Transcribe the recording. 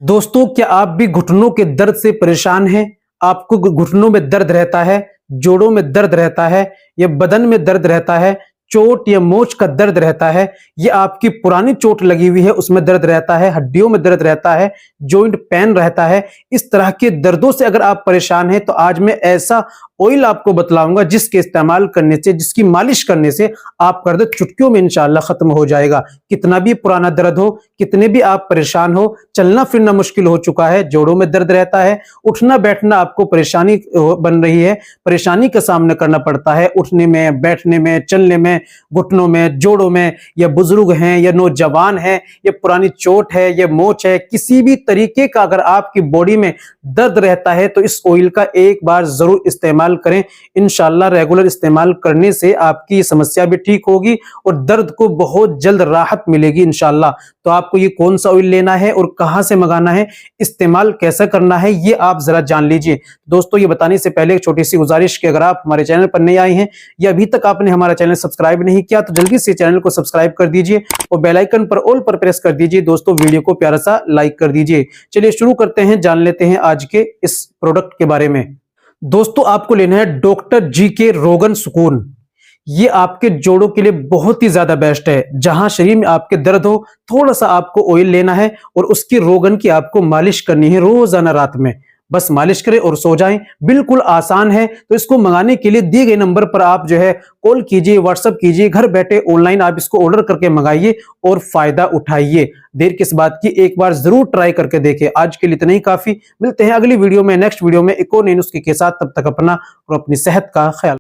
दोस्तों, क्या आप भी घुटनों के दर्द से परेशान हैं? आपको घुटनों में दर्द रहता है, जोड़ों में दर्द रहता है या बदन में दर्द रहता है, चोट या मोच का दर्द रहता है, या आपकी पुरानी चोट लगी हुई है उसमें दर्द रहता है, हड्डियों में दर्द रहता है, जॉइंट पेन रहता है। इस तरह के दर्दों से अगर आप परेशान हैं तो आज मैं ऐसा ऑयल आपको बतलाऊंगा जिसके इस्तेमाल करने से, जिसकी मालिश करने से आपका दर्द चुटकियों में इंशाल्लाह खत्म हो जाएगा। कितना भी पुराना दर्द हो, कितने भी आप परेशान हो, चलना फिरना मुश्किल हो चुका है, जोड़ों में दर्द रहता है, उठना बैठना आपको परेशानी बन रही है, परेशानी का सामना करना पड़ता है उठने में, बैठने में, चलने में, घुटनों में, जोड़ों में, या बुजुर्ग हैं या नौजवान हैं, या पुरानी चोट है या मोच है, किसी भी तरीके का अगर आपकी बॉडी में दर्द रहता है तो इस ऑयल का एक बार जरूर इस्तेमाल करें। इंशाल्लाह रेगुलर इस्तेमाल करने से आपकी समस्या भी ठीक होगी और दर्द को बहुत जल्द राहत मिलेगी इंशाल्लाह। तो आपको ये कौन सा ऑयल लेना है और कहां से मंगाना है, इस्तेमाल कैसा करना है, ये आप जरा जान लीजिए। दोस्तों, ये बताने से पहले एक छोटी सी गुजारिश कि अगर आप हमारे चैनल पर नए आए हैं या अभी तक आपने हमारा चैनल सब्सक्राइब नहीं किया तो जल्दी से चैनल को सब्सक्राइब कर दीजिए और बेल आइकन पर ऑल पर प्रेस कर दीजिए। दोस्तों, वीडियो को प्यारा सा लाइक कर दीजिए। चलिए शुरू करते हैं, जान लेते हैं आज के इस प्रोडक्ट के बारे में। दोस्तों, आपको लेना है डॉक्टर जी के रोगन सुकून। ये आपके जोड़ों के लिए बहुत ही ज्यादा बेस्ट है। जहां शरीर में आपके दर्द हो, थोड़ा सा आपको ऑयल लेना है और उसकी रोगन की आपको मालिश करनी है रोजाना रात में। बस मालिश करें और सो जाएं। बिल्कुल आसान है। तो इसको मंगाने के लिए दिए गए नंबर पर आप जो है कॉल कीजिए, व्हाट्सएप कीजिए, घर बैठे ऑनलाइन आप इसको ऑर्डर करके मंगाइए और फायदा उठाइए। देर किस बात की, एक बार जरूर ट्राई करके देखें। आज के लिए इतना ही काफी। मिलते हैं अगली वीडियो में, नेक्स्ट वीडियो में एक और नई नुस्खे के साथ। तब तक अपना और अपनी सेहत का ख्याल